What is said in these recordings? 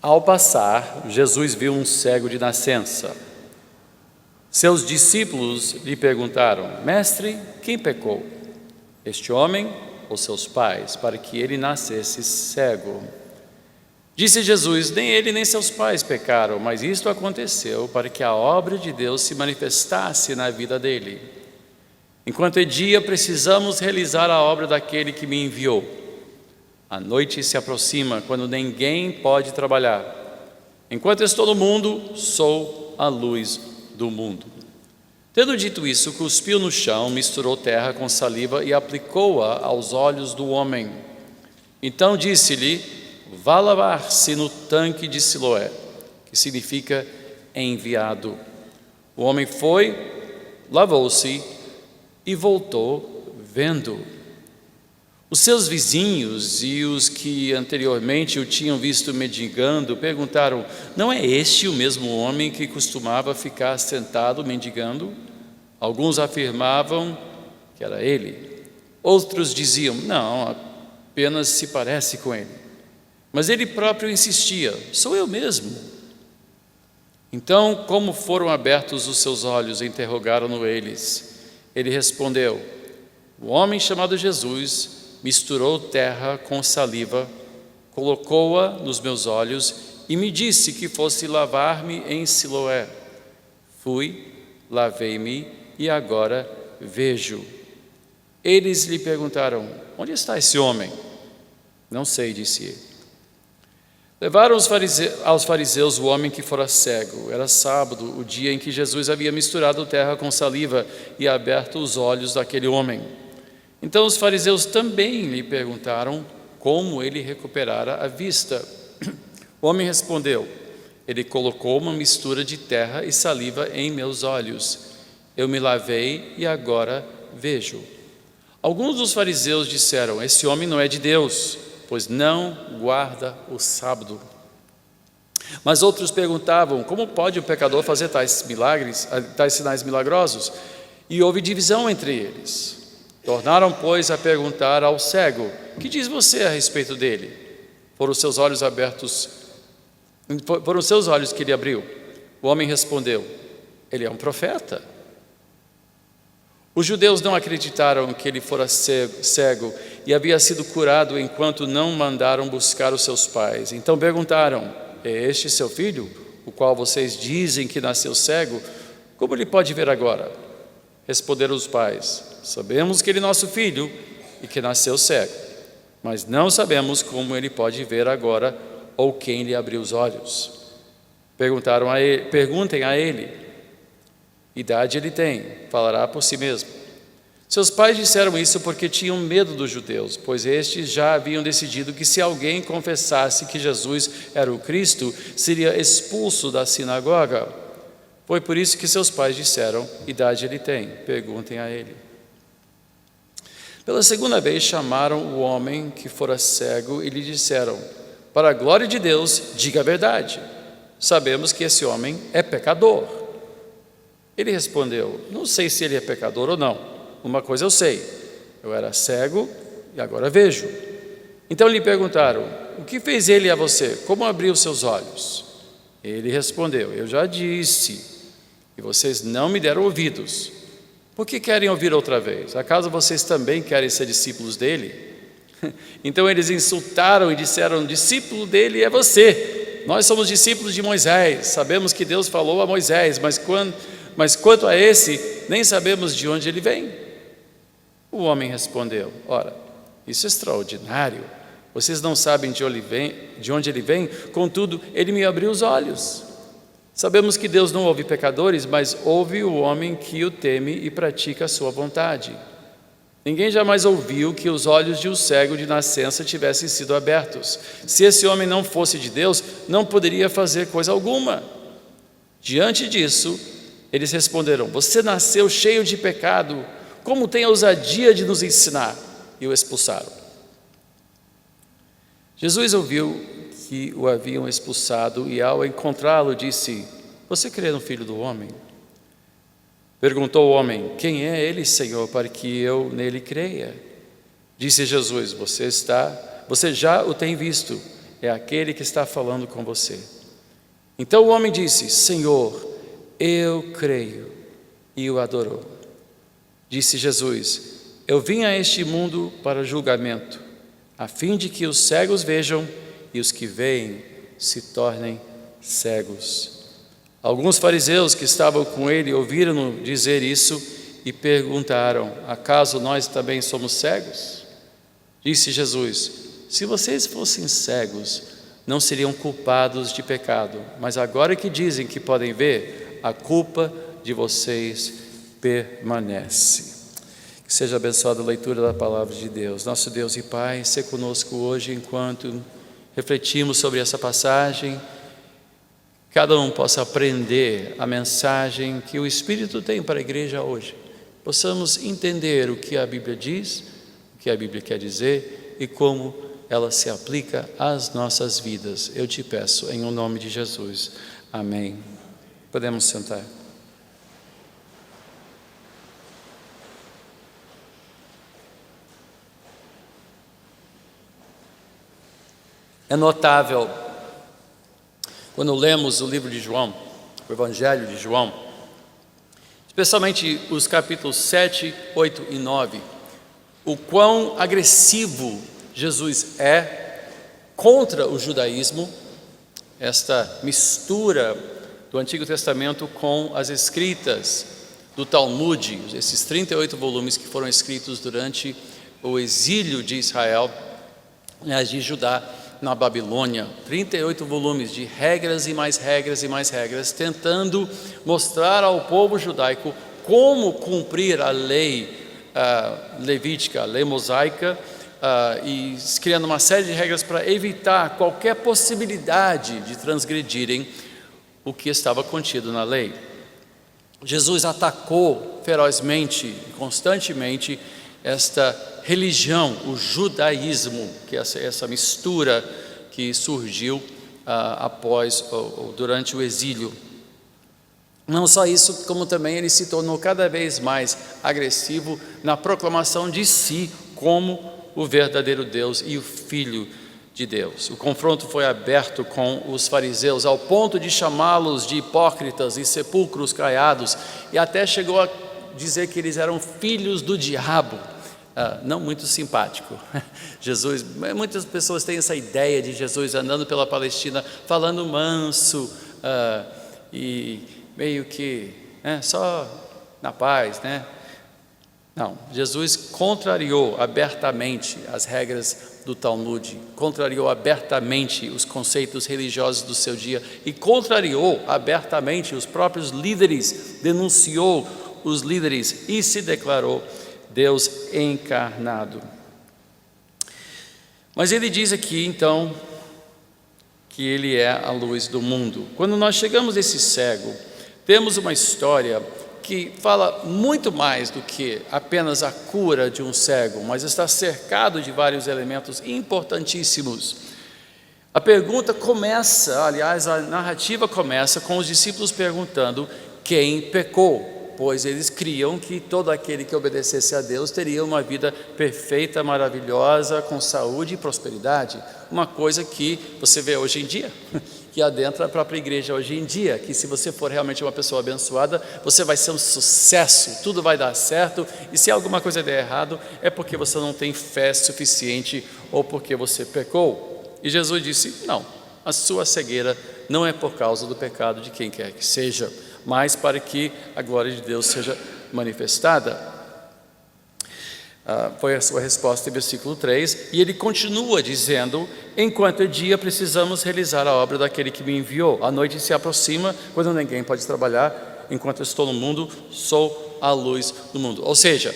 Ao passar, Jesus viu um cego de nascença. Seus discípulos lhe perguntaram: Mestre, quem pecou, este homem ou seus pais, para que ele nascesse cego? Disse Jesus: Nem ele nem seus pais pecaram, mas isto aconteceu para que a obra de Deus se manifestasse na vida dele. Enquanto é dia, precisamos realizar a obra daquele que me enviou. A noite se aproxima, quando ninguém pode trabalhar. Enquanto estou no mundo, sou a luz do mundo. Tendo dito isso, cuspiu no chão, misturou terra com saliva e aplicou-a aos olhos do homem. Então disse-lhe: Vá lavar-se no tanque de Siloé, que significa enviado. O homem foi, lavou-se e voltou vendo. Os seus vizinhos e os que anteriormente o tinham visto mendigando perguntaram: Não é este o mesmo homem que costumava ficar sentado mendigando? Alguns afirmavam que era ele. Outros diziam: Não, apenas se parece com ele. Mas ele próprio insistia: Sou eu mesmo. Então, como foram abertos os seus olhos, interrogaram-no eles. Ele respondeu: O homem chamado Jesus misturou terra com saliva, colocou-a nos meus olhos e me disse que fosse lavar-me em Siloé. Fui, lavei-me e agora vejo. Eles lhe perguntaram: Onde está esse homem? Não sei, disse ele. Levaram aos fariseus o homem que fora cego. Era sábado, o dia em que Jesus havia misturado terra com saliva e aberto os olhos daquele homem. Então os fariseus também lhe perguntaram como ele recuperara a vista. O homem respondeu: Ele colocou uma mistura de terra e saliva em meus olhos. Eu me lavei e agora vejo. Alguns dos fariseus disseram: Esse homem não é de Deus, pois não guarda o sábado. Mas outros perguntavam: Como pode o pecador fazer tais sinais milagrosos? E houve divisão entre eles. Tornaram, pois, a perguntar ao cego: Que diz você a respeito dele? Foram os seus olhos que ele abriu. O homem respondeu: Ele é um profeta. Os judeus não acreditaram que ele fora cego e havia sido curado enquanto não mandaram buscar os seus pais. Então perguntaram: É este seu filho, o qual vocês dizem que nasceu cego? Como ele pode ver agora? Responderam os pais: Sabemos que ele é nosso filho e que nasceu cego, mas não sabemos como ele pode ver agora ou quem lhe abriu os olhos. Perguntem a ele: idade ele tem, falará por si mesmo. Seus pais disseram isso porque tinham medo dos judeus, pois estes já haviam decidido que se alguém confessasse que Jesus era o Cristo, seria expulso da sinagoga. Foi por isso que seus pais disseram: idade ele tem, perguntem a ele. Pela segunda vez chamaram o homem que fora cego e lhe disseram: Para a glória de Deus, diga a verdade. Sabemos que esse homem é pecador. Ele respondeu: Não sei se ele é pecador ou não. Uma coisa eu sei: eu era cego e agora vejo. Então lhe perguntaram: O que fez ele a você? Como abriu seus olhos? Ele respondeu: Eu já disse, e vocês não me deram ouvidos. Por que querem ouvir outra vez? Acaso vocês também querem ser discípulos dele? Então eles insultaram e disseram: Discípulo dele é você. Nós somos discípulos de Moisés. Sabemos que Deus falou a Moisés, mas quanto a esse, nem sabemos de onde ele vem. O homem respondeu: Ora, isso é extraordinário. Vocês não sabem de onde ele vem, contudo, ele me abriu os olhos. Sabemos que Deus não ouve pecadores, mas ouve o homem que o teme e pratica a sua vontade. Ninguém jamais ouviu que os olhos de um cego de nascença tivessem sido abertos. Se esse homem não fosse de Deus, não poderia fazer coisa alguma. Diante disso, eles responderam: Você nasceu cheio de pecado, como tem a ousadia de nos ensinar? E o expulsaram. Jesus ouviu que o haviam expulsado e, ao encontrá-lo, disse: Você crê no Filho do Homem? Perguntou o homem: Quem é ele, Senhor, para que eu nele creia? Disse Jesus: Você já o tem visto, é aquele que está falando com você. Então o homem disse: Senhor, eu creio, e o adorou. Disse Jesus: eu vim a este mundo para julgamento, a fim de que os cegos vejam e os que veem se tornem cegos. Alguns fariseus que estavam com ele ouviram-no dizer isso e perguntaram: acaso nós também somos cegos? Disse Jesus: se vocês fossem cegos, não seriam culpados de pecado, mas agora que dizem que podem ver, a culpa de vocês permanece. Que seja abençoada a leitura da palavra de Deus. Nosso Deus e Pai, se conosco hoje enquanto refletimos sobre essa passagem, cada um possa aprender a mensagem que o Espírito tem para a igreja hoje. Possamos entender o que a Bíblia diz, o que a Bíblia quer dizer e como ela se aplica às nossas vidas. Eu te peço em nome de Jesus. Amém. Podemos sentar. É notável, quando lemos o livro de João, o Evangelho de João, especialmente os capítulos 7, 8 e 9, o quão agressivo Jesus é contra o judaísmo, esta mistura do Antigo Testamento com as escritas do Talmud, esses 38 volumes que foram escritos durante o exílio de Israel, de Judá, na Babilônia, 38 volumes de regras e mais regras e mais regras, tentando mostrar ao povo judaico como cumprir a lei levítica, a lei mosaica, e criando uma série de regras para evitar qualquer possibilidade de transgredirem o que estava contido na lei. Jesus atacou ferozmente, constantemente, esta religião, o judaísmo, que é essa mistura que surgiu após ou durante o exílio. Não só isso, como também ele se tornou cada vez mais agressivo na proclamação de si como o verdadeiro Deus e o Filho de Deus. O confronto foi aberto com os fariseus ao ponto de chamá-los de hipócritas e sepulcros caiados, e até chegou a dizer que eles eram filhos do diabo. Não muito simpático. Jesus, muitas pessoas têm essa ideia de Jesus andando pela Palestina, falando manso, e meio que só na paz, né? Não, Jesus contrariou abertamente as regras do Talmud, contrariou abertamente os conceitos religiosos do seu dia e contrariou abertamente os próprios líderes, denunciou os líderes e se declarou Deus encarnado. Mas ele diz aqui então que ele é a luz do mundo. Quando nós chegamos a esse cego, temos uma história que fala muito mais do que apenas a cura de um cego, mas está cercado de vários elementos importantíssimos. A pergunta começa, aliás, a narrativa começa com os discípulos perguntando quem pecou, pois eles criam que todo aquele que obedecesse a Deus teria uma vida perfeita, maravilhosa, com saúde e prosperidade. Uma coisa que você vê hoje em dia, que adentra a própria igreja hoje em dia, que se você for realmente uma pessoa abençoada, você vai ser um sucesso, tudo vai dar certo, e se alguma coisa der errado, é porque você não tem fé suficiente ou porque você pecou. E Jesus disse: não, a sua cegueira não é por causa do pecado de quem quer que seja, mas para que a glória de Deus seja manifestada. Foi a sua resposta em versículo 3, e ele continua dizendo: enquanto é dia, precisamos realizar a obra daquele que me enviou. A noite se aproxima, quando ninguém pode trabalhar. Enquanto eu estou no mundo, sou a luz do mundo. Ou seja,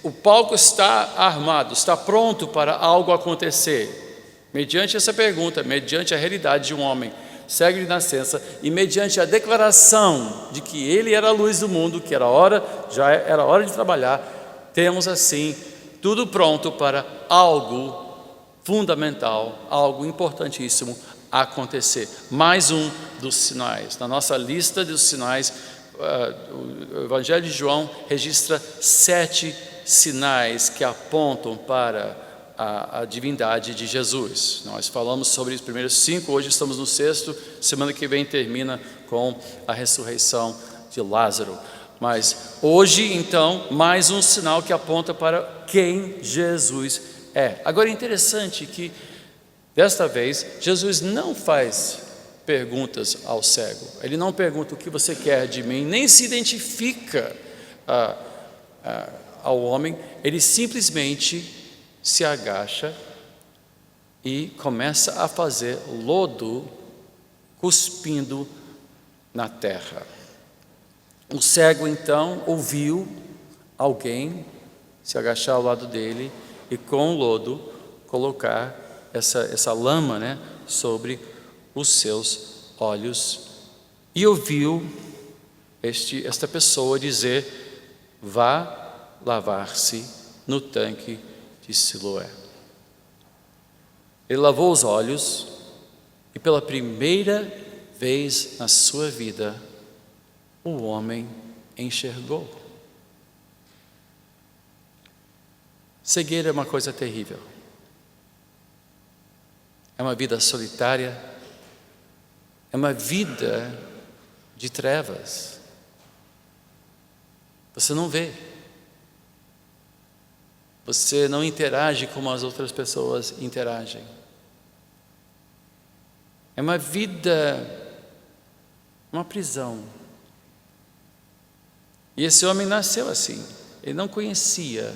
o palco está armado, está pronto para algo acontecer. Mediante essa pergunta, mediante a realidade de um homem cego de nascença, e mediante a declaração de que ele era a luz do mundo, que já era hora de trabalhar, temos assim tudo pronto para algo fundamental, algo importantíssimo acontecer. Mais um dos sinais. Na nossa lista dos sinais, o Evangelho de João registra 7 sinais que apontam para a divindade de Jesus. Nós falamos sobre os primeiros 5, hoje estamos no 6º, semana que vem termina com a ressurreição de Lázaro. Mas hoje, então, mais um sinal que aponta para quem Jesus é. Agora é interessante que, desta vez, Jesus não faz perguntas ao cego. Ele não pergunta o que você quer de mim, nem se identifica ao homem. Ele simplesmente se agacha e começa a fazer lodo cuspindo na terra. O cego então ouviu alguém se agachar ao lado dele e com o lodo colocar essa lama, sobre os seus olhos, e ouviu esta pessoa dizer: vá lavar-se no tanque de Siloé. Ele lavou os olhos e pela primeira vez na sua vida o homem enxergou. Cegueira é uma coisa terrível. É uma vida solitária, é uma vida de trevas. Você não vê, você não interage como as outras pessoas interagem. É uma vida, uma prisão. E esse homem nasceu assim. Ele não conhecia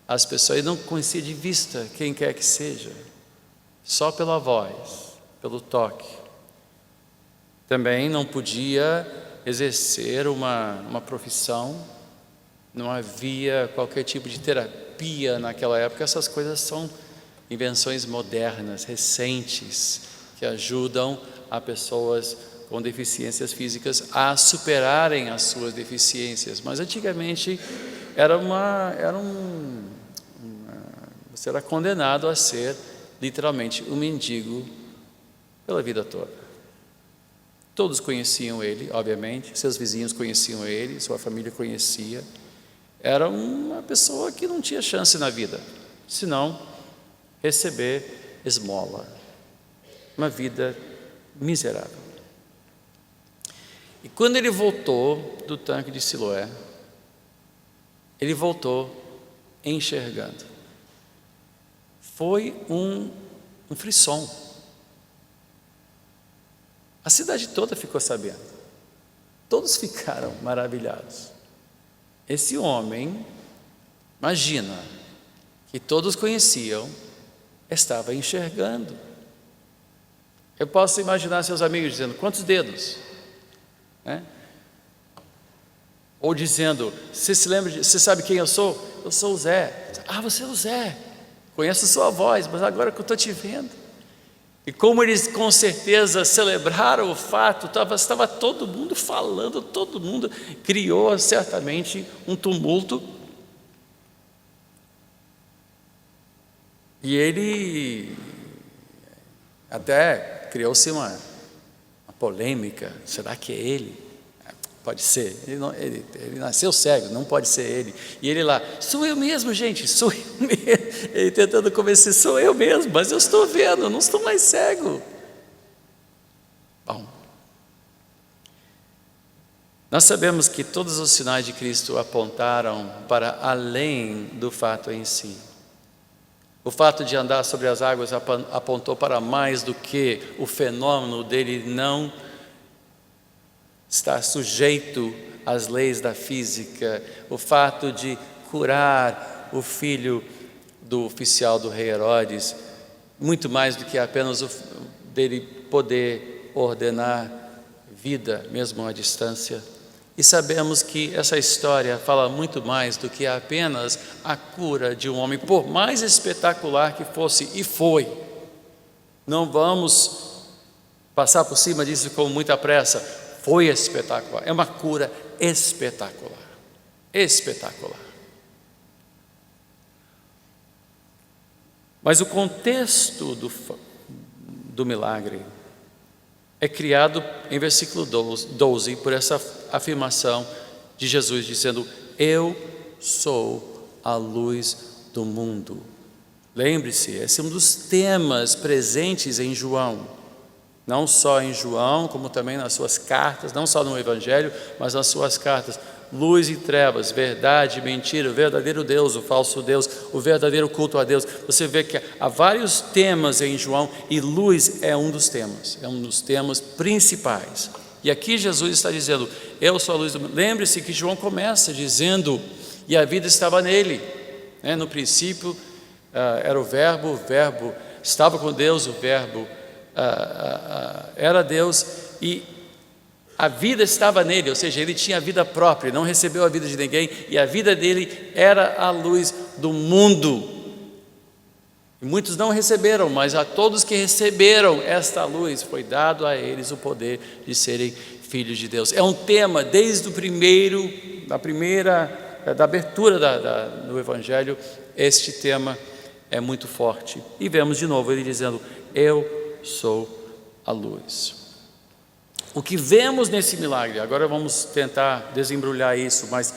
as pessoas, ele não conhecia de vista quem quer que seja, só pela voz, pelo toque. Também não podia exercer uma profissão, não havia qualquer tipo de terapia naquela época. Essas coisas são invenções modernas, recentes, que ajudam a pessoas com deficiências físicas a superarem as suas deficiências. Mas antigamente você era condenado a ser literalmente um mendigo pela vida toda. Todos conheciam ele, obviamente, seus vizinhos conheciam ele, sua família conhecia. Era uma pessoa que não tinha chance na vida, senão receber esmola. Uma vida miserável. E quando ele voltou do tanque de Siloé, ele voltou enxergando. Foi um frisson. A cidade toda ficou sabendo. Todos ficaram maravilhados. Esse homem, imagina, que todos conheciam, estava enxergando. Eu posso imaginar seus amigos dizendo: quantos dedos? Ou dizendo: você se lembra, você sabe quem eu sou? Eu sou o Zé. Ah, você é o Zé. Conheço a sua voz, mas agora que eu estou te vendo. E como eles com certeza celebraram o fato, estava todo mundo falando, todo mundo criou certamente um tumulto. E ele até criou-se uma polêmica: será que é ele? Pode ser, ele nasceu cego, não pode ser ele. E ele lá: sou eu mesmo, gente, sou eu mesmo. Ele tentando convencer: sou eu mesmo, mas eu estou vendo, eu não estou mais cego. Bom, nós sabemos que todos os sinais de Cristo apontaram para além do fato em si. O fato de andar sobre as águas apontou para mais do que o fenômeno dele não estar sujeito às leis da física. O fato de curar o filho do oficial do rei Herodes, muito mais do que apenas dele poder ordenar vida, mesmo à distância. E sabemos que essa história fala muito mais do que apenas a cura de um homem, por mais espetacular que fosse, e foi. Não vamos passar por cima disso com muita pressa. Foi espetacular, é uma cura espetacular, espetacular. Mas o contexto do milagre é criado em versículo 12 por essa afirmação de Jesus dizendo: eu sou a luz do mundo. Lembre-se, esse é um dos temas presentes em João. Não só em João, como também nas suas cartas, não só no Evangelho, mas nas suas cartas. Luz e trevas, verdade e mentira, o verdadeiro Deus, o falso Deus, o verdadeiro culto a Deus. Você vê que há vários temas em João e luz é um dos temas principais. E aqui Jesus está dizendo, eu sou a luz do mundo. Lembre-se que João começa dizendo, e a vida estava nele. No princípio era o verbo estava com Deus, o verbo era Deus e a vida estava nele, ou seja, ele tinha vida própria, não recebeu a vida de ninguém e a vida dele era a luz do mundo. E muitos não receberam, mas a todos que receberam esta luz foi dado a eles o poder de serem filhos de Deus. É um tema desde da abertura do Evangelho, este tema é muito forte. E vemos de novo ele dizendo, eu sou a luz. O que vemos nesse milagre, agora vamos tentar desembrulhar isso, mas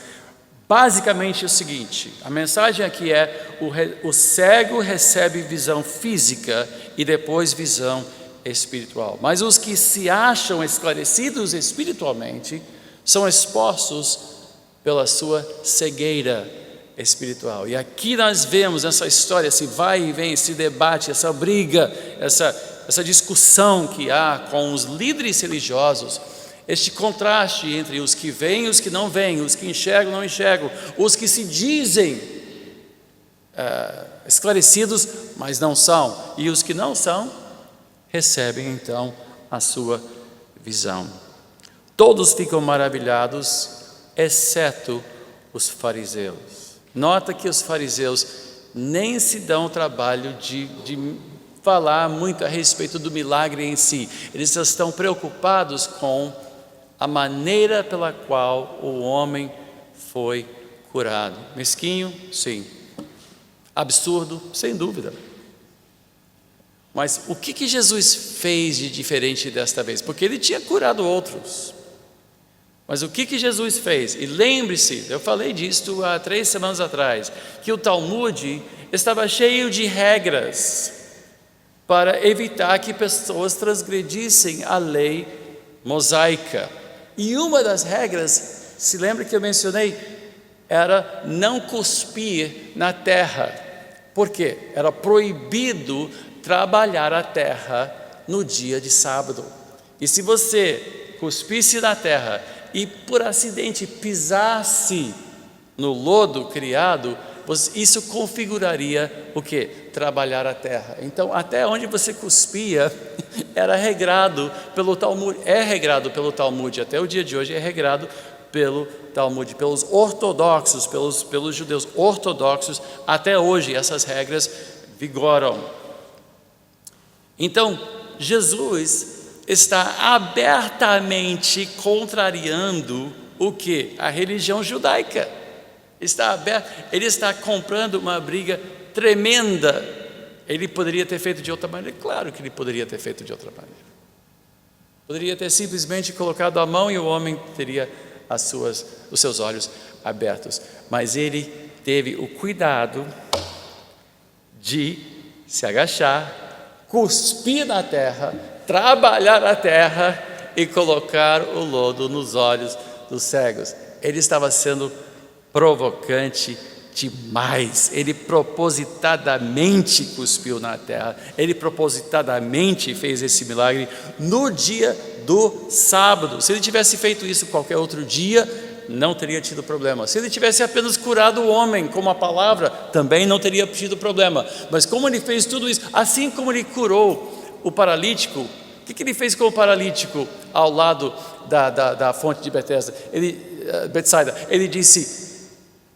basicamente é o seguinte, a mensagem aqui é, o cego recebe visão física e depois visão espiritual, mas os que se acham esclarecidos espiritualmente, são expostos pela sua cegueira espiritual. E aqui nós vemos essa história, esse vai e vem, esse debate, essa briga, essa discussão que há com os líderes religiosos, este contraste entre os que veem e os que não veem, os que enxergam e não enxergam, os que se dizem esclarecidos, mas não são, e os que não são, recebem então a sua visão. Todos ficam maravilhados, exceto os fariseus. Nota que os fariseus nem se dão o trabalho de falar muito a respeito do milagre em si. Eles estão preocupados com a maneira pela qual o homem foi curado. Mesquinho? Sim. Absurdo? Sem dúvida. Mas o que Jesus fez de diferente desta vez? Porque ele tinha curado outros. Mas o que Jesus fez? E lembre-se, eu falei disto há 3 semanas atrás, que o Talmud estava cheio de regras para evitar que pessoas transgredissem a lei mosaica. E uma das regras, se lembra que eu mencionei, era não cuspir na terra. Por quê? Era proibido trabalhar a terra no dia de sábado. E se você cuspisse na terra e por acidente pisasse no lodo criado, isso configuraria o quê? Trabalhar a terra. Então, até onde você cuspia era regrado pelo Talmud, é regrado pelo Talmud, até o dia de hoje é regrado pelo Talmud, pelos ortodoxos, pelos judeus ortodoxos, até hoje essas regras vigoram. Então, Jesus está abertamente contrariando o que? A religião judaica. Ele está comprando uma briga tremenda. Ele poderia ter feito de outra maneira? Claro que ele poderia ter feito de outra maneira. Poderia ter simplesmente colocado a mão e o homem teria os seus olhos abertos. Mas ele teve o cuidado de se agachar, cuspir na terra, trabalhar a terra e colocar o lodo nos olhos dos cegos. Ele estava sendo provocante demais. Ele propositadamente cuspiu na terra. Ele propositadamente fez esse milagre no dia do sábado. Se ele tivesse feito isso qualquer outro dia, não teria tido problema. Se ele tivesse apenas curado o homem com uma palavra, também não teria tido problema. Mas como ele fez tudo isso, assim como ele curou o paralítico, o que ele fez com o paralítico ao lado da fonte de Betsaida? Ele disse,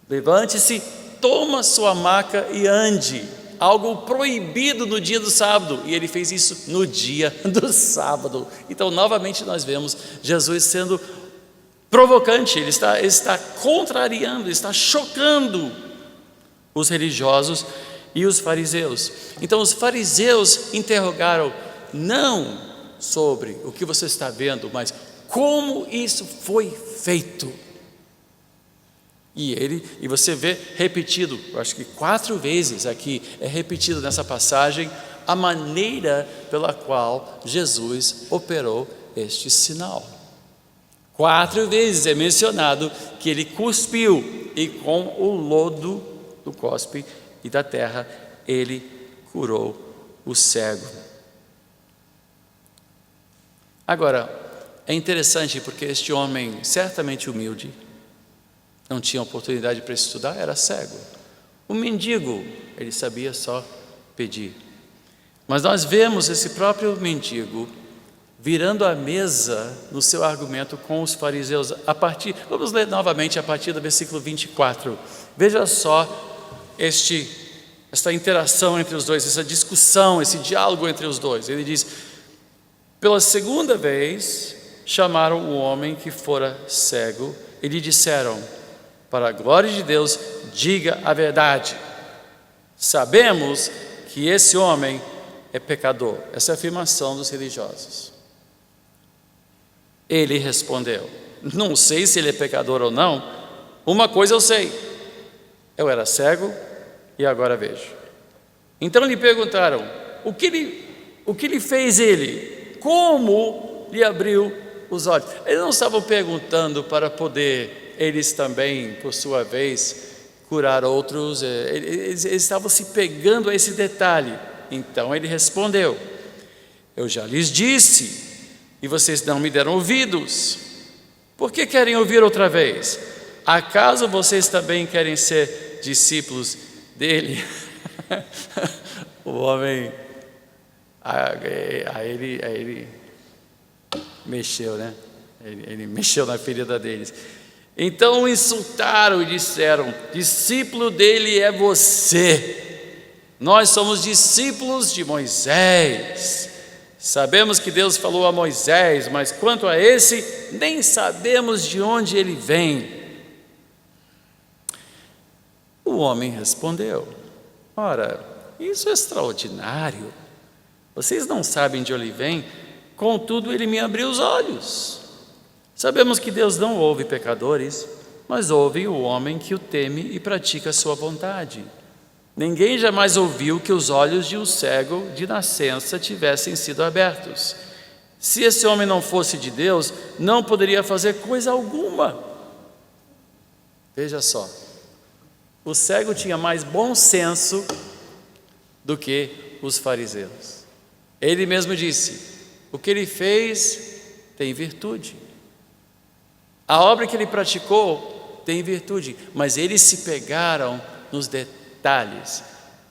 levante-se, toma sua maca e ande. Algo proibido no dia do sábado, e ele fez isso no dia do sábado. Então, novamente nós vemos Jesus sendo provocante, ele está contrariando, está chocando os religiosos e os fariseus. Então os fariseus interrogaram não sobre o que você está vendo, mas como isso foi feito. E você vê repetido, eu acho que 4 vezes aqui é repetido nessa passagem, a maneira pela qual Jesus operou este sinal. 4 vezes é mencionado que ele cuspiu e com o lodo do cospe e da terra ele curou o cego. Agora, é interessante porque este homem, certamente humilde, não tinha oportunidade para estudar, era cego. O mendigo, ele sabia só pedir. Mas nós vemos esse próprio mendigo virando a mesa no seu argumento com os fariseus. Vamos ler novamente a partir do versículo 24. Veja só esta interação entre os dois, essa discussão, esse diálogo entre os dois. Ele diz: pela segunda vez chamaram o homem que fora cego e lhe disseram: para a glória de Deus, diga a verdade. Sabemos que esse homem é pecador. Essa é a afirmação dos religiosos. Ele respondeu: não sei se ele é pecador ou não, uma coisa eu sei, eu era cego e agora vejo. Então lhe perguntaram: o que lhe fez ele? Como lhe abriu os olhos? Eles não estavam perguntando para poder eles também, por sua vez, curar outros. Eles estavam se pegando a esse detalhe. Então ele respondeu: eu já lhes disse e vocês não me deram ouvidos. Por que querem ouvir outra vez? Acaso vocês também querem ser discípulos dele? O homem, aí ele mexeu, né? Ele mexeu na ferida deles. Então o insultaram e disseram: discípulo dele é você. Nós somos discípulos de Moisés. Sabemos que Deus falou a Moisés, mas quanto a esse, nem sabemos de onde ele vem. O homem respondeu: ora, isso é extraordinário. Vocês não sabem de onde ele vem, contudo ele me abriu os olhos. Sabemos que Deus não ouve pecadores, mas ouve o homem que o teme e pratica a sua vontade. Ninguém jamais ouviu que os olhos de um cego de nascença tivessem sido abertos. Se esse homem não fosse de Deus, não poderia fazer coisa alguma. Veja só, o cego tinha mais bom senso do que os fariseus. Ele mesmo disse: o que ele fez tem virtude. A obra que ele praticou tem virtude, mas eles se pegaram nos detalhes.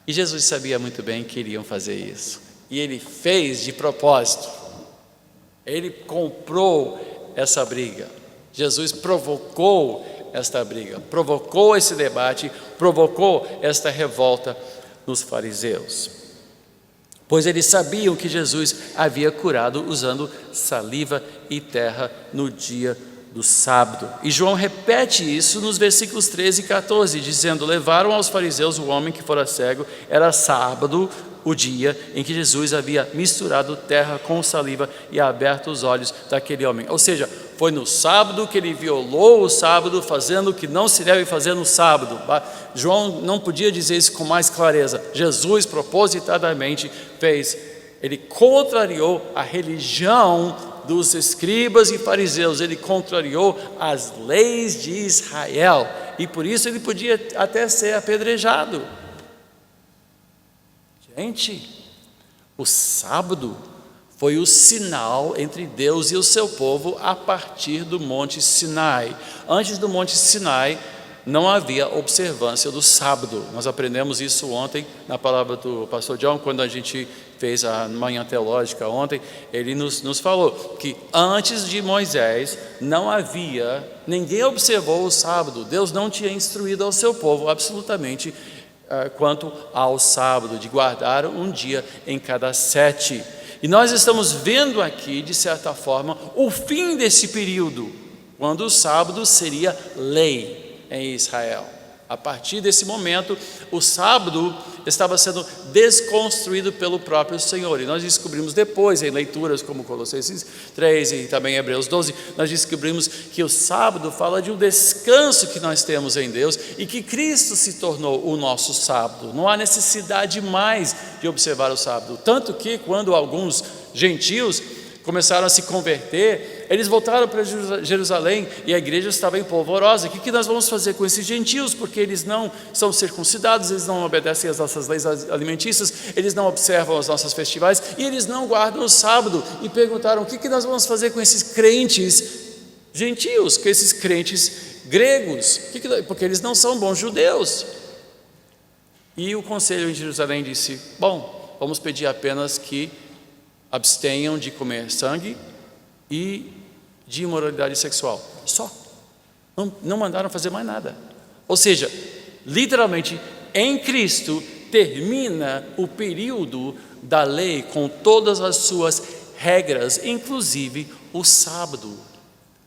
E Jesus sabia muito bem que iriam fazer isso. E ele fez de propósito. Ele comprou essa briga. Jesus provocou esta briga, provocou esse debate, provocou esta revolta nos fariseus. Pois eles sabiam que Jesus havia curado usando saliva e terra no dia do sábado. E João repete isso nos versículos 13 e 14, dizendo: levaram aos fariseus o homem que fora cego. Era sábado, o dia em que Jesus havia misturado terra com saliva e aberto os olhos daquele homem. Ou seja, foi no sábado que ele violou o sábado, fazendo o que não se deve fazer no sábado. João não podia dizer isso com mais clareza. Jesus propositadamente fez, ele contrariou a religião dos escribas e fariseus, ele contrariou as leis de Israel, e por isso ele podia até ser apedrejado. Gente, o sábado foi o sinal entre Deus e o seu povo a partir do Monte Sinai. Antes do Monte Sinai não havia observância do sábado. Nós aprendemos isso ontem na palavra do pastor John, quando a gente fez a manhã teológica ontem. Ele nos falou que antes de Moisés não havia, ninguém observou o sábado. Deus não tinha instruído ao seu povo absolutamente quanto ao sábado, de guardar um dia em cada 7. E nós estamos vendo aqui, de certa forma, o fim desse período, quando o sábado seria lei em Israel. A partir desse momento, o sábado estava sendo desconstruído pelo próprio Senhor. E nós descobrimos depois, em leituras como Colossenses 3 e também Hebreus 12, nós descobrimos que o sábado fala de um descanso que nós temos em Deus e que Cristo se tornou o nosso sábado. Não há necessidade mais de observar o sábado. Tanto que quando alguns gentios começaram a se converter, eles voltaram para Jerusalém e a igreja estava em polvorosa. O que nós vamos fazer com esses gentios? Porque eles não são circuncidados, eles não obedecem às nossas leis alimentícias, eles não observam os nossos festivais e eles não guardam o sábado. E perguntaram: o que nós vamos fazer com esses crentes gentios, com esses crentes gregos? Porque eles não são bons judeus. E o conselho em Jerusalém disse: bom, vamos pedir apenas que abstenham de comer sangue e de imoralidade sexual. Só. Não mandaram fazer mais nada. Ou seja, literalmente, em Cristo termina o período da lei com todas as suas regras, inclusive o sábado.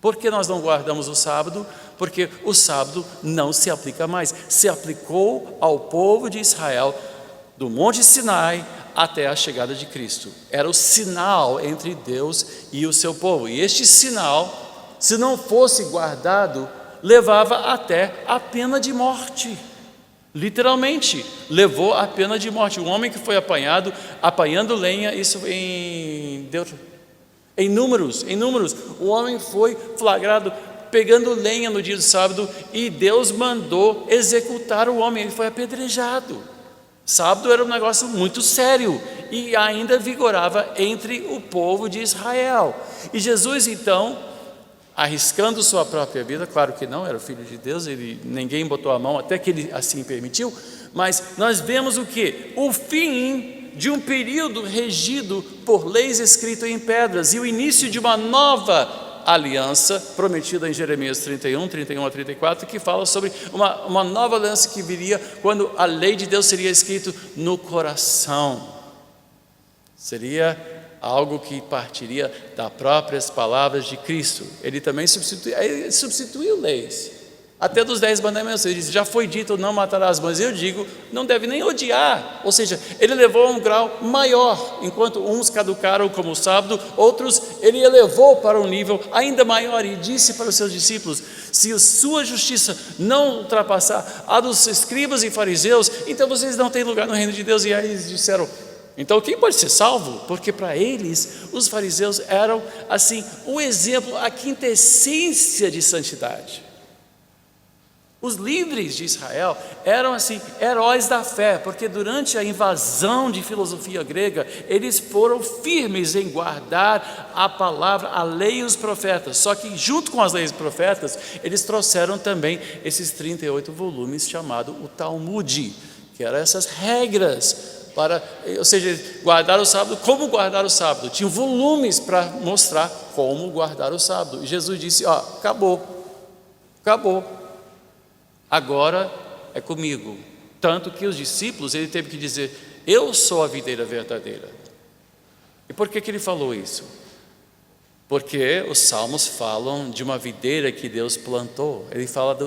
Por que nós não guardamos o sábado? Porque o sábado não se aplica mais. Se aplicou ao povo de Israel do Monte Sinai até a chegada de Cristo. Era o sinal entre Deus e o seu povo. E este sinal, se não fosse guardado, levava até a pena de morte. Literalmente, levou a pena de morte. Um homem que foi apanhando lenha, isso em Números, o homem foi flagrado pegando lenha no dia do sábado e Deus mandou executar o homem, ele foi apedrejado. Sábado era um negócio muito sério e ainda vigorava entre o povo de Israel. E Jesus, então, arriscando sua própria vida, claro que não, era o Filho de Deus, ninguém botou a mão, até que ele assim permitiu, mas nós vemos o quê? O fim de um período regido por leis escritas em pedras e o início de uma nova aliança prometida em Jeremias 31 a 34, que fala sobre uma nova aliança que viria quando a lei de Deus seria escrita no coração. Seria algo que partiria das próprias palavras de Cristo. Ele também substituiu leis, até dos 10 mandamentos. Ele diz: já foi dito, não matarás, mas eu digo, não deve nem odiar. Ou seja, ele levou a um grau maior. Enquanto uns caducaram como o sábado, outros ele elevou para um nível ainda maior e disse para os seus discípulos: se a sua justiça não ultrapassar a dos escribas e fariseus, então vocês não têm lugar no reino de Deus. E aí eles disseram: então quem pode ser salvo? Porque para eles, os fariseus eram assim, o exemplo, a quintessência de santidade. Os líderes de Israel eram assim, heróis da fé, porque durante a invasão de filosofia grega, eles foram firmes em guardar a palavra, a lei e os profetas. Só que junto com as leis e profetas, eles trouxeram também esses 38 volumes chamado o Talmud, que eram essas regras ou seja, guardar o sábado, como guardar o sábado. Tinham volumes para mostrar como guardar o sábado. E Jesus disse: acabou. Agora é comigo. Tanto que os discípulos, ele teve que dizer: eu sou a videira verdadeira. E por que ele falou isso? Porque os salmos falam de uma videira que Deus plantou. Ele fala,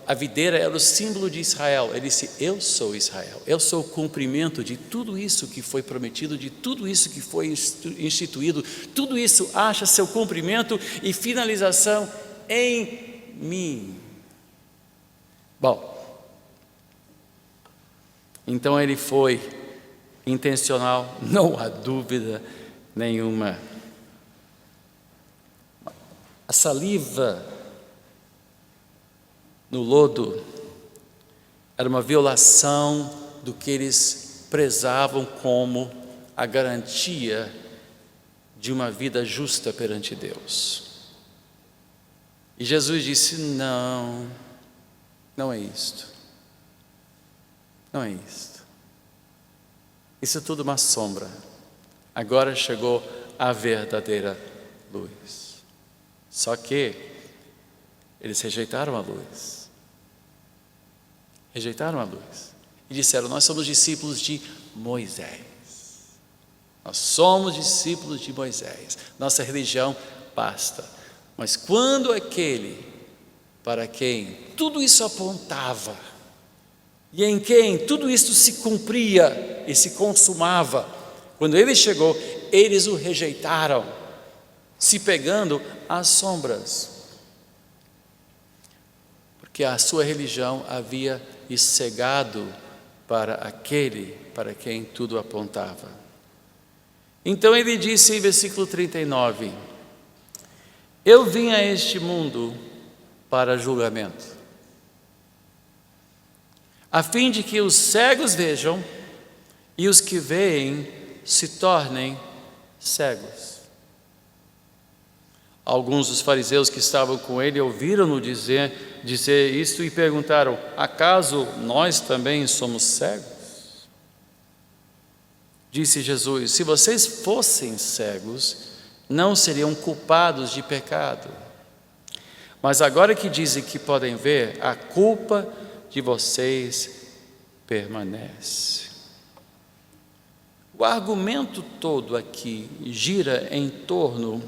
a videira era o símbolo de Israel. Ele disse: eu sou Israel, eu sou o cumprimento de tudo isso que foi prometido, de tudo isso que foi instituído. Tudo isso acha seu cumprimento e finalização em mim. Bom, então ele foi intencional, não há dúvida nenhuma. A saliva no lodo era uma violação do que eles prezavam como a garantia de uma vida justa perante Deus. E Jesus disse: não é isto. Não é isto. Isso é tudo uma sombra. Agora chegou a verdadeira luz. Só que eles rejeitaram a luz. Rejeitaram a luz. E disseram: nós somos discípulos de Moisés. Nós somos discípulos de Moisés. Nossa religião basta. Mas quando aquele para quem tudo isso apontava, e em quem tudo isto se cumpria e se consumava. Quando ele chegou, eles o rejeitaram, se pegando às sombras, porque a sua religião havia cegado para aquele para quem tudo apontava. Então ele disse em versículo 39, eu vim a este mundo para julgamento, a fim de que os cegos vejam e os que veem se tornem cegos. Alguns dos fariseus que estavam com ele ouviram-no dizer isto e perguntaram, acaso nós também somos cegos? Disse Jesus, se vocês fossem cegos, não seriam culpados de pecado. Mas agora que dizem que podem ver, a culpa de vocês permanece. O argumento todo aqui gira em torno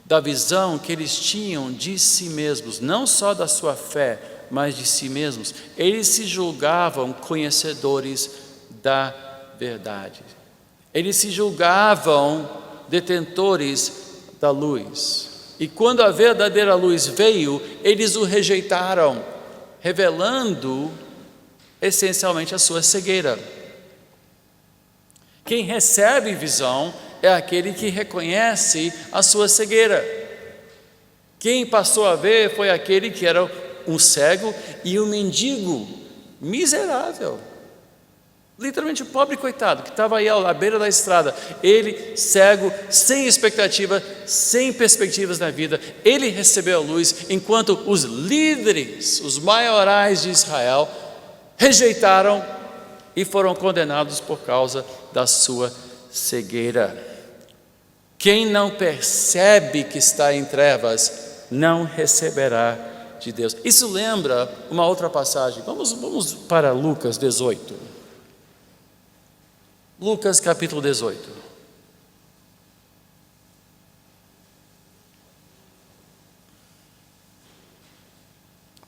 da visão que eles tinham de si mesmos, não só da sua fé, mas de si mesmos. Eles se julgavam conhecedores da verdade. Eles se julgavam detentores da luz. E quando a verdadeira luz veio, eles o rejeitaram, revelando essencialmente a sua cegueira. Quem recebe visão é aquele que reconhece a sua cegueira. Quem passou a ver foi aquele que era um cego e um mendigo miserável. Literalmente o pobre coitado, que estava aí à beira da estrada. Ele, cego, sem expectativa, sem perspectivas na vida, ele recebeu a luz, enquanto os líderes, os maiorais de Israel, rejeitaram e foram condenados por causa da sua cegueira. Quem não percebe que está em trevas, não receberá de Deus. Isso lembra uma outra passagem. Vamos para Lucas 18. Lucas capítulo 18.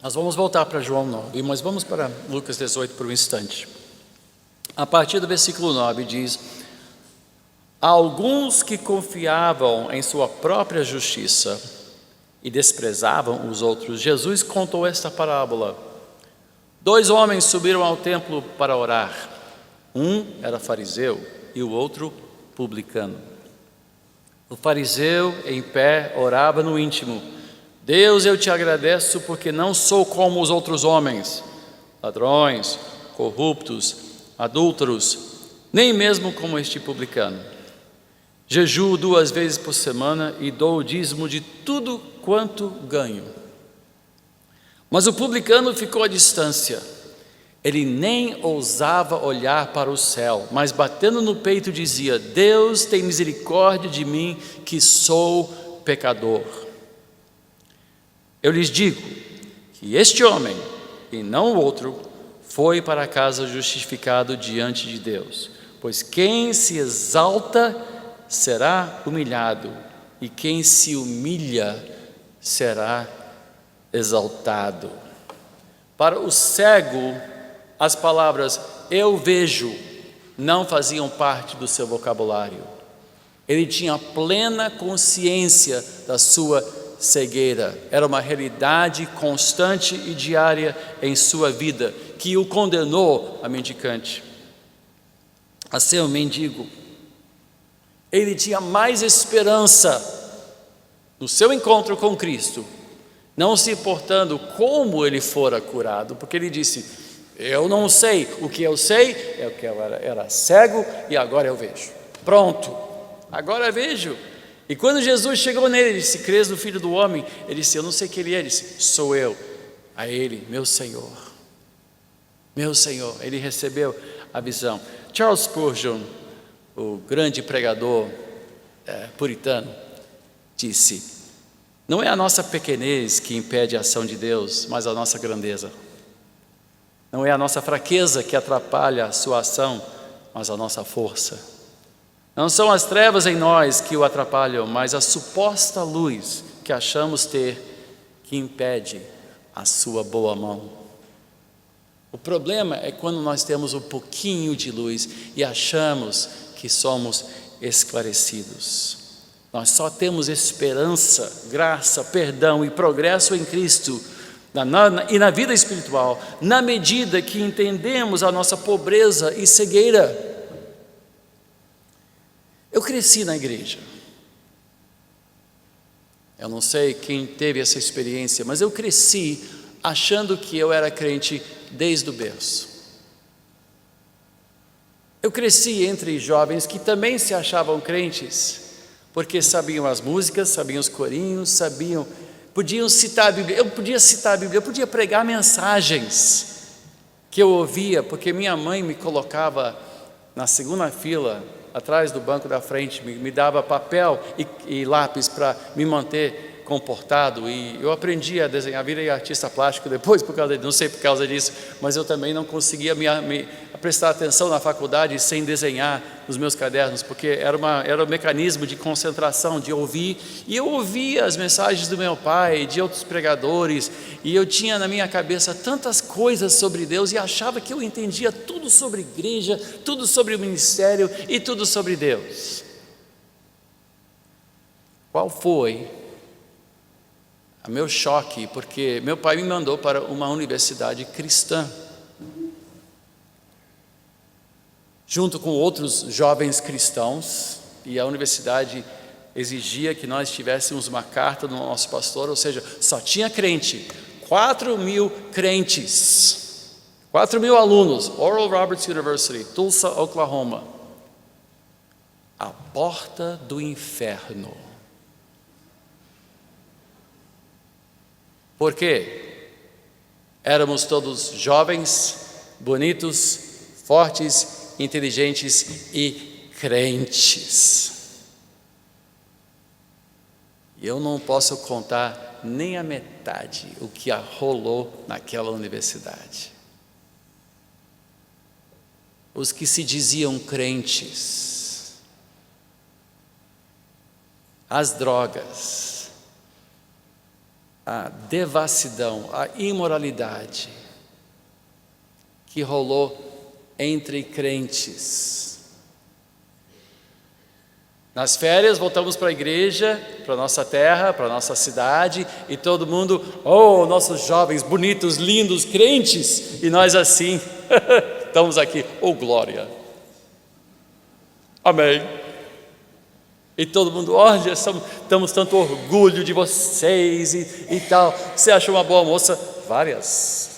Nós vamos voltar para João 9, mas vamos para Lucas 18 por um instante. A partir do versículo 9 diz: alguns que confiavam em sua própria justiça e desprezavam os outros, Jesus contou esta parábola. 2 homens subiram ao templo para orar. Um era fariseu e o outro publicano. O fariseu, em pé, orava no íntimo: Deus, eu te agradeço porque não sou como os outros homens, ladrões, corruptos, adúlteros, nem mesmo como este publicano. Jejuo 2 vezes por semana e dou o dízimo de tudo quanto ganho. Mas o publicano ficou à distância. Ele nem ousava olhar para o céu, mas batendo no peito dizia: Deus, tem misericórdia de mim, que sou pecador. Eu lhes digo que este homem, e não o outro, foi para casa justificado diante de Deus. Pois quem se exalta será humilhado, e quem se humilha será exaltado. Para o cego, as palavras eu vejo não faziam parte do seu vocabulário. Ele tinha plena consciência da sua cegueira. Era uma realidade constante e diária em sua vida que o condenou a mendicante, a ser um mendigo. Ele tinha mais esperança no seu encontro com Cristo, não se importando como ele fora curado, porque ele disse: eu não sei, o que eu sei é que eu era cego e agora eu vejo. Pronto, agora eu vejo. E quando Jesus chegou nele, ele disse: crês no Filho do Homem? Ele disse: eu não sei quem ele é. Ele disse: sou eu. A ele: meu Senhor, meu Senhor. Ele recebeu a visão. Charles Spurgeon, o grande pregador puritano, disse: não é a nossa pequenez que impede a ação de Deus, mas a nossa grandeza. Não é a nossa fraqueza que atrapalha a sua ação, mas a nossa força. Não são as trevas em nós que o atrapalham, mas a suposta luz que achamos ter, que impede a sua boa mão. O problema é quando nós temos um pouquinho de luz e achamos que somos esclarecidos. Nós só temos esperança, graça, perdão e progresso em Cristo e na vida espiritual, na medida que entendemos a nossa pobreza e cegueira. Eu cresci na igreja. Eu não sei quem teve essa experiência, mas eu cresci achando que eu era crente desde o berço. Eu cresci entre jovens que também se achavam crentes, porque sabiam as músicas, sabiam os corinhos, podiam citar a Bíblia. Eu podia citar a Bíblia, eu podia pregar mensagens que eu ouvia, porque minha mãe me colocava na segunda fila, atrás do banco da frente, me dava papel e lápis para me manter comportado, e eu aprendi a desenhar, virei artista plástico depois, não sei por causa disso, mas eu também não conseguia me prestar atenção na faculdade sem desenhar nos meus cadernos, porque era um mecanismo de concentração, de ouvir, e eu ouvia as mensagens do meu pai, de outros pregadores, e eu tinha na minha cabeça tantas coisas sobre Deus, e achava que eu entendia tudo sobre igreja, tudo sobre o ministério, e tudo sobre Deus. Qual foi o meu choque? Porque meu pai me mandou para uma universidade cristã, junto com outros jovens cristãos, e a universidade exigia que nós tivéssemos uma carta do nosso pastor, ou seja, só tinha crente, 4.000 crentes, 4.000 alunos, Oral Roberts University, Tulsa, Oklahoma, a porta do inferno. Por quê? Éramos todos jovens, bonitos, fortes, inteligentes e crentes. E eu não posso contar nem a metade o que rolou naquela universidade. Os que se diziam crentes, as drogas, a devassidão, a imoralidade que rolou entre crentes. Nas férias voltamos para a igreja, para a nossa terra, para a nossa cidade, e todo mundo, oh, nossos jovens bonitos, lindos, crentes, e nós assim, estamos aqui, oh glória, amém. E todo mundo, olha, estamos tanto orgulho de vocês e tal. Você achou uma boa moça? Várias.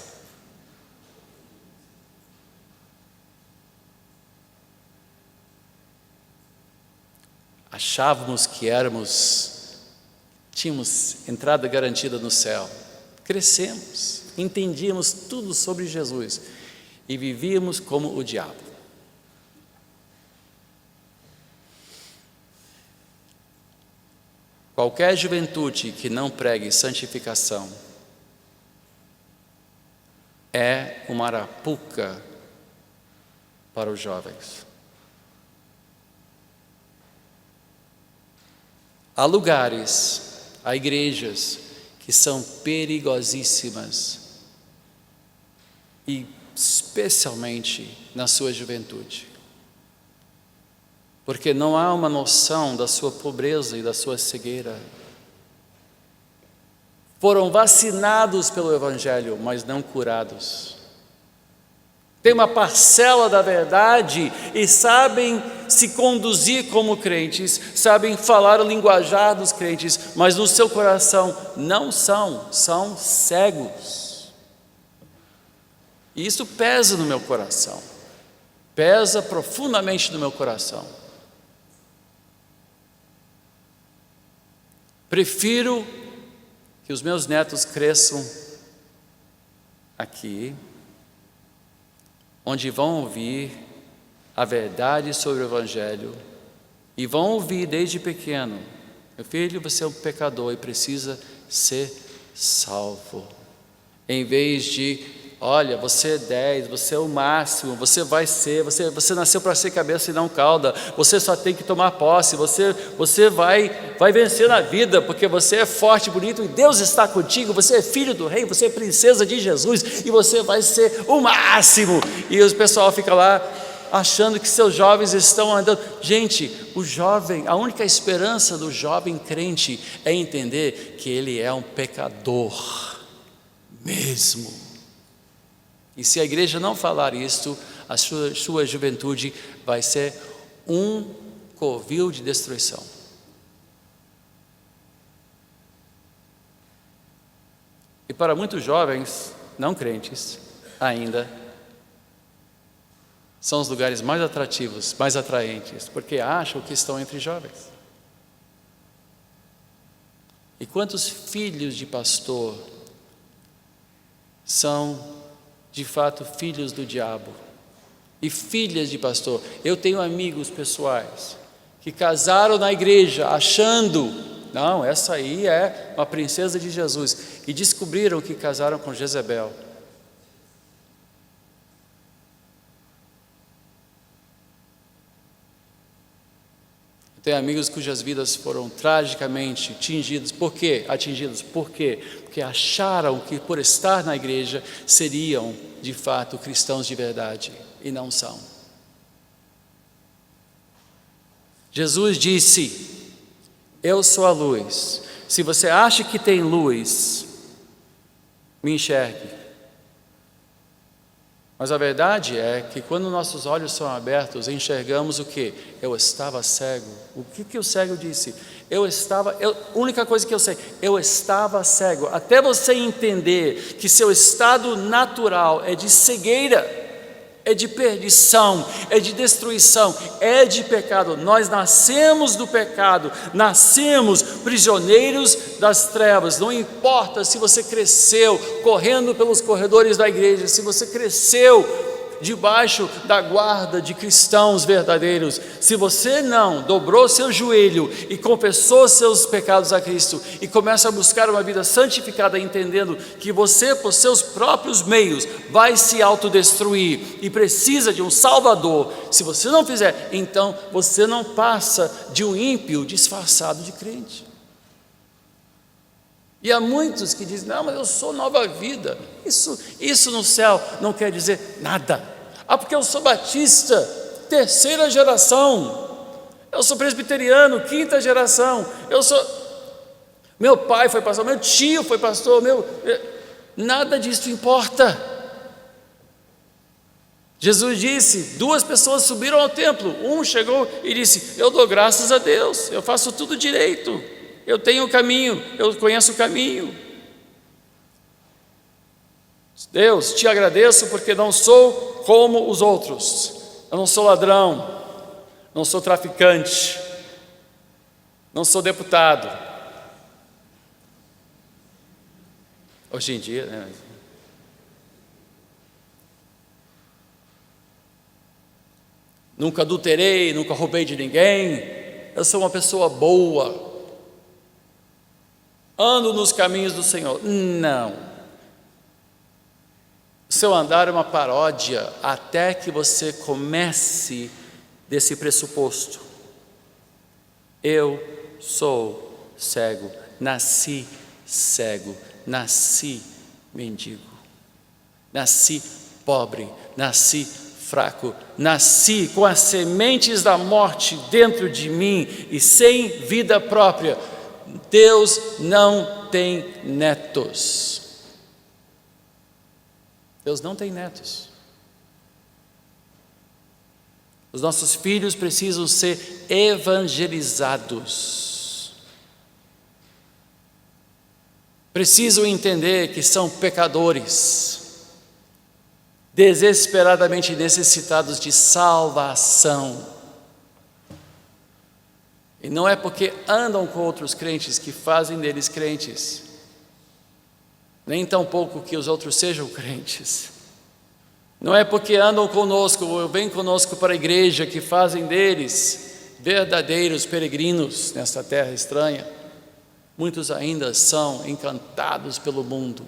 Achávamos que tínhamos entrada garantida no céu. Crescemos, entendíamos tudo sobre Jesus e vivíamos como o diabo. Qualquer juventude que não pregue santificação é uma arapuca para os jovens. Há lugares, há igrejas que são perigosíssimas, e especialmente na sua juventude, porque não há uma noção da sua pobreza e da sua cegueira. Foram vacinados pelo Evangelho, mas não curados. Tem uma parcela da verdade e sabem se conduzir como crentes, sabem falar o linguajar dos crentes, mas no seu coração não são cegos. E isso pesa no meu coração, pesa profundamente no meu coração. Prefiro que os meus netos cresçam aqui, onde vão ouvir a verdade sobre o Evangelho, e vão ouvir desde pequeno: meu filho, você é um pecador e precisa ser salvo, em vez de olha, você é 10, você é o máximo, você vai ser, você nasceu para ser cabeça e não cauda, você só tem que tomar posse, você vai vencer na vida, porque você é forte, bonito, e Deus está contigo, você é filho do rei, você é princesa de Jesus, e você vai ser o máximo. E o pessoal fica lá, achando que seus jovens estão andando. Gente, o jovem, a única esperança do jovem crente é entender que ele é um pecador mesmo. E se a igreja não falar isto, a sua juventude vai ser um covil de destruição. E para muitos jovens não crentes ainda, são os lugares mais atrativos, mais atraentes, porque acham que estão entre jovens. E quantos filhos de pastor são, de fato, filhos do diabo? E filhas de pastor. Eu tenho amigos pessoais que casaram na igreja achando, não, essa aí é uma princesa de Jesus, e descobriram que casaram com Jezebel. Tenho amigos cujas vidas foram tragicamente atingidas. Por quê? Por quê? Porque acharam que por estar na igreja seriam, de fato, cristãos de verdade, e não são. Jesus disse: eu sou a luz. Se você acha que tem luz, me enxergue. Mas a verdade é que quando nossos olhos são abertos, enxergamos o quê? Eu estava cego. O que o cego disse? Única coisa que eu sei, eu estava cego. Até você entender que seu estado natural é de cegueira, é de perdição, é de destruição, é de pecado. Nós nascemos do pecado, nascemos prisioneiros das trevas. Não importa se você cresceu correndo pelos corredores da igreja, se você cresceu debaixo da guarda de cristãos verdadeiros, se você não dobrou seu joelho e confessou seus pecados a Cristo e começa a buscar uma vida santificada, entendendo que você, por seus próprios meios, vai se autodestruir e precisa de um Salvador, se você não fizer, então você não passa de um ímpio disfarçado de crente. E há muitos que dizem: não, mas eu sou nova vida. Isso no céu não quer dizer nada. Porque eu sou batista, 3ª geração. Eu sou presbiteriano, 5ª geração. Meu pai foi pastor, meu tio foi pastor, nada disso importa. Jesus disse, 2 pessoas subiram ao templo. Um chegou e disse: eu dou graças a Deus, eu faço tudo direito. Eu tenho o caminho, eu conheço o caminho. Deus, te agradeço porque não sou como os outros. Eu não sou ladrão, não sou traficante, não sou deputado. Hoje em dia, né? Nunca adulterei, nunca roubei de ninguém. Eu sou uma pessoa boa. Ando nos caminhos do Senhor. Não. O seu andar é uma paródia até que você comece desse pressuposto. Eu sou cego, nasci cego, nasci mendigo, nasci pobre, nasci fraco, nasci com as sementes da morte dentro de mim e sem vida própria. Deus não tem netos. Deus não tem netos. Os nossos filhos precisam ser evangelizados. Precisam entender que são pecadores, desesperadamente necessitados de salvação. E não é porque andam com outros crentes que fazem deles crentes, nem tampouco que os outros sejam crentes. Não é porque andam conosco ou vêm conosco para a igreja que fazem deles verdadeiros peregrinos nesta terra estranha. Muitos ainda são encantados pelo mundo,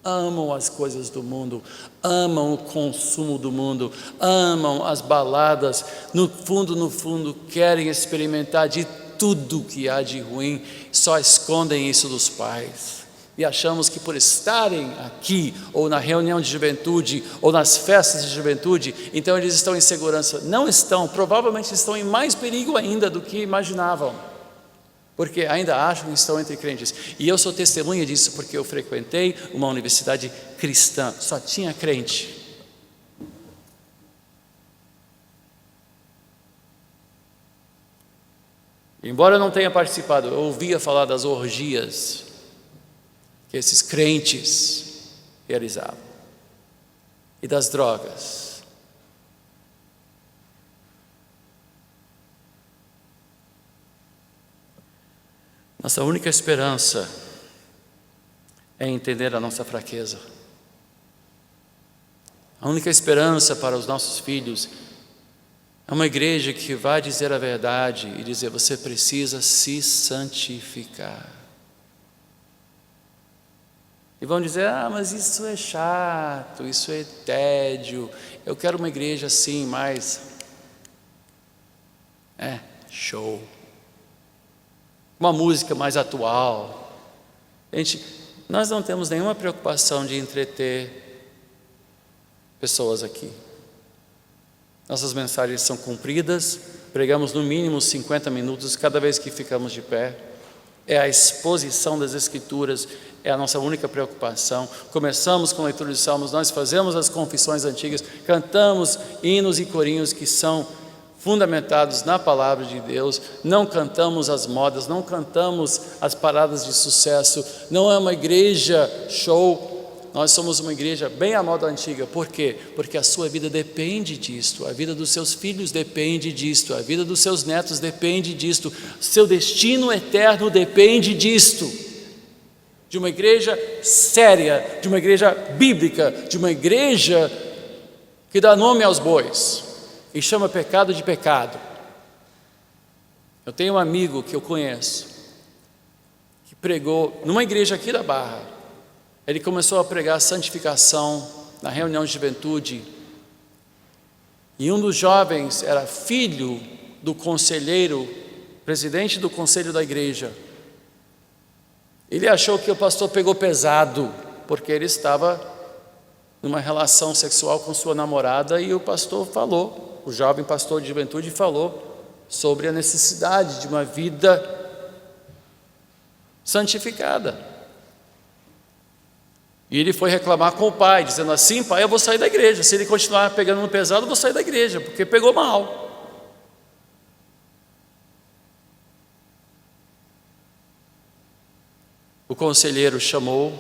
amam as coisas do mundo, amam o consumo do mundo, amam as baladas, no fundo, querem experimentar de tudo que há de ruim, só escondem isso dos pais. E achamos que por estarem aqui, ou na reunião de juventude, ou nas festas de juventude, então eles estão em segurança. Não estão, provavelmente estão em mais perigo ainda do que imaginavam, porque ainda acham que estão entre crentes. E eu sou testemunha disso, porque eu frequentei uma universidade cristã, só tinha crente. Embora eu não tenha participado, eu ouvia falar das orgias que esses crentes realizavam, e das drogas. Nossa única esperança é entender a nossa fraqueza. A única esperança para os nossos filhos é uma igreja que vai dizer a verdade e dizer: você precisa se santificar. E vão dizer: mas isso é chato, isso é tédio, eu quero uma igreja assim, mais show, uma música mais atual. Gente, nós não temos nenhuma preocupação de entreter pessoas aqui. Nossas mensagens são cumpridas, pregamos no mínimo 50 minutos cada vez que ficamos de pé. É a exposição das Escrituras, é a nossa única preocupação. Começamos com a leitura de salmos, nós fazemos as confissões antigas, cantamos hinos e corinhos que são fundamentados na palavra de Deus, não cantamos as modas, não cantamos as paradas de sucesso, não é uma igreja show. Nós somos uma igreja bem à moda antiga. Por quê? Porque a sua vida depende disto, a vida dos seus filhos depende disto, a vida dos seus netos depende disto, seu destino eterno depende disto. De uma igreja séria, de uma igreja bíblica, de uma igreja que dá nome aos bois e chama pecado de pecado. Eu tenho um amigo que eu conheço, que pregou numa igreja aqui da Barra. Ele começou a pregar santificação na reunião de juventude, e um dos jovens era filho do conselheiro, presidente do conselho da igreja. Ele achou que o pastor pegou pesado, porque ele estava numa relação sexual com sua namorada, e o pastor falou, o jovem pastor de juventude falou sobre a necessidade de uma vida santificada. E ele foi reclamar com o pai, dizendo assim: pai, eu vou sair da igreja, se ele continuar pegando no pesado, eu vou sair da igreja, porque pegou mal. O conselheiro chamou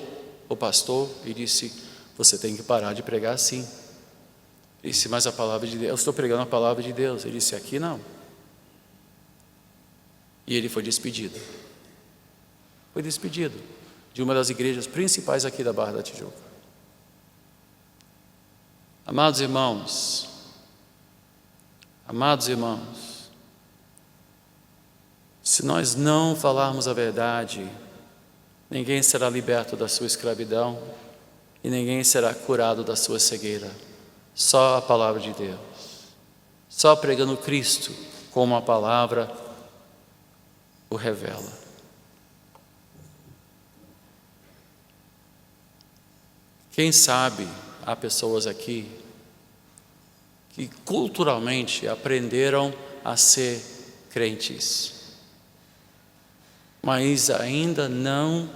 o pastor e disse: você tem que parar de pregar assim. Ele disse: mas a palavra de Deus, eu estou pregando a palavra de Deus. Ele disse: aqui não. E ele foi despedido. Foi despedido de uma das igrejas principais aqui da Barra da Tijuca. Amados irmãos, se nós não falarmos a verdade, ninguém será liberto da sua escravidão e ninguém será curado da sua cegueira. Só a palavra de Deus, só pregando Cristo como a palavra o revela. Quem sabe há pessoas aqui que culturalmente aprenderam a ser crentes, mas ainda não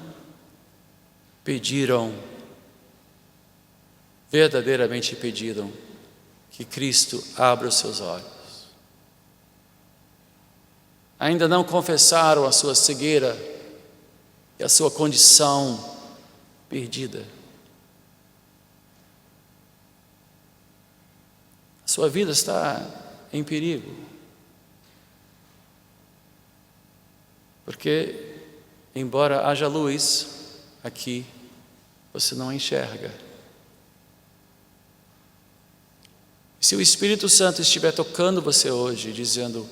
verdadeiramente pediram que Cristo abra os seus olhos. Ainda não confessaram a sua cegueira e a sua condição perdida. Sua vida está em perigo, porque embora haja luz aqui, você não enxerga. Se o Espírito Santo estiver tocando você hoje, dizendo: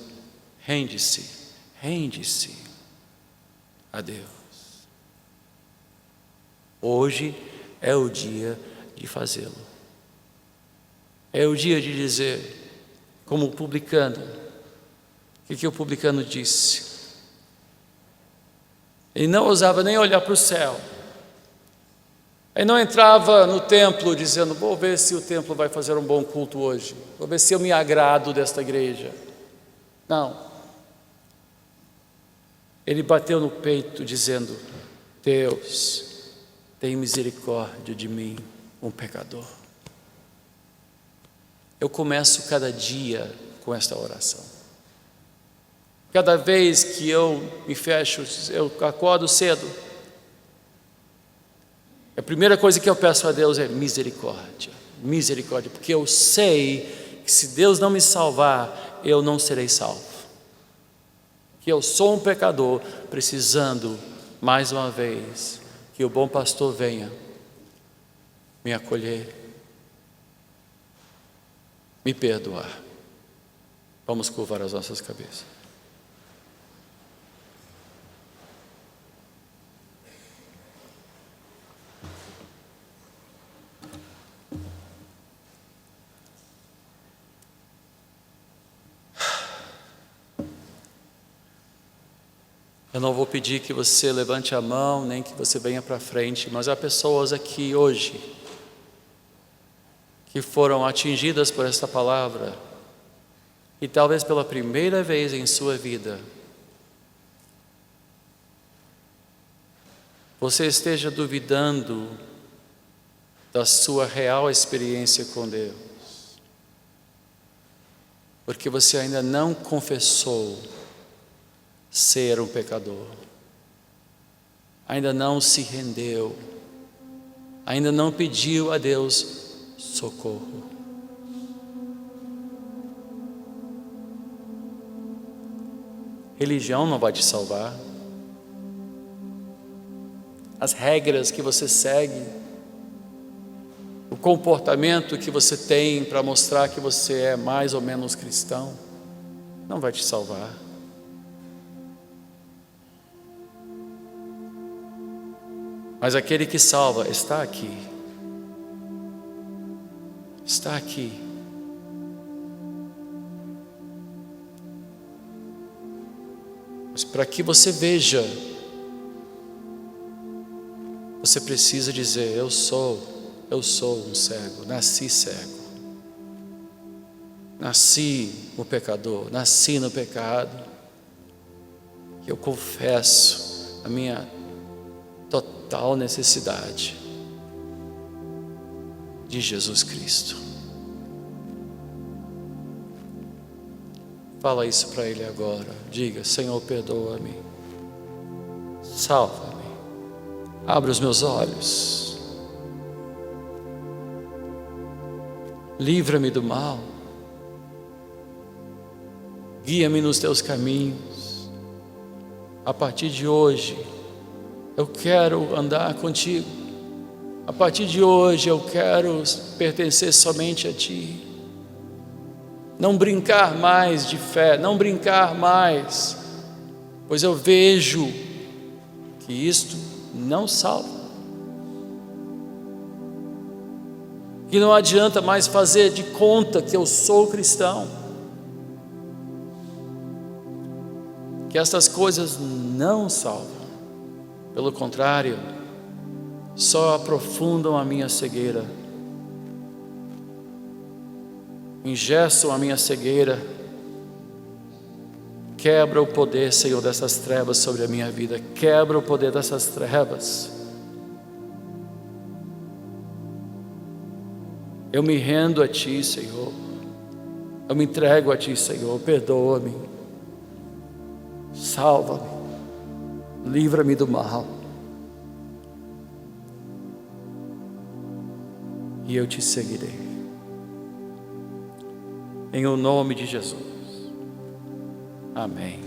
rende-se a Deus. Hoje é o dia de fazê-lo. É o dia de dizer, como o publicano, o que o publicano disse? Ele não ousava nem olhar para o céu. Ele não entrava no templo dizendo, vou ver se o templo vai fazer um bom culto hoje. Vou ver se eu me agrado desta igreja. Não. Ele bateu no peito dizendo, Deus, tem misericórdia de mim, um pecador. Eu começo cada dia com esta oração. Cada vez que eu me fecho, eu acordo cedo, a primeira coisa que eu peço a Deus é misericórdia, misericórdia, porque eu sei que se Deus não me salvar, eu não serei salvo. Que eu sou um pecador, precisando, mais uma vez, que o bom pastor venha me acolher, me perdoar. Vamos curvar as nossas cabeças. Eu não vou pedir que você levante a mão, nem que você venha para frente, mas há pessoas aqui hoje que foram atingidas por esta palavra e talvez pela primeira vez em sua vida você esteja duvidando da sua real experiência com Deus, porque você ainda não confessou ser um pecador, ainda não se rendeu, ainda não pediu a Deus socorro. Religião não vai te salvar. As regras que você segue, o comportamento que você tem para mostrar que você é mais ou menos cristão, não vai te salvar. Mas aquele que salva está aqui. Está aqui. Mas para que você veja, você precisa dizer, eu sou um cego, nasci cego. Nasci um pecador, nasci no pecado. Eu confesso a minha total necessidade de Jesus Cristo. Fala isso para Ele agora. Diga, Senhor, perdoa-me, salva-me, abre os meus olhos, livra-me do mal, guia-me nos teus caminhos. A partir de hoje eu quero andar contigo. A partir de hoje eu quero pertencer somente a Ti. Não brincar mais de fé, não brincar mais, pois eu vejo que isto não salva. Que não adianta mais fazer de conta que eu sou cristão. Que essas coisas não salvam. Pelo contrário, só aprofundam a minha cegueira, engessam a minha cegueira, quebra o poder, Senhor, dessas trevas sobre a minha vida, quebra o poder dessas trevas. Eu me rendo a Ti, Senhor, eu me entrego a Ti, Senhor, perdoa-me, salva-me, livra-me do mal, e eu Te seguirei, em o nome de Jesus, amém.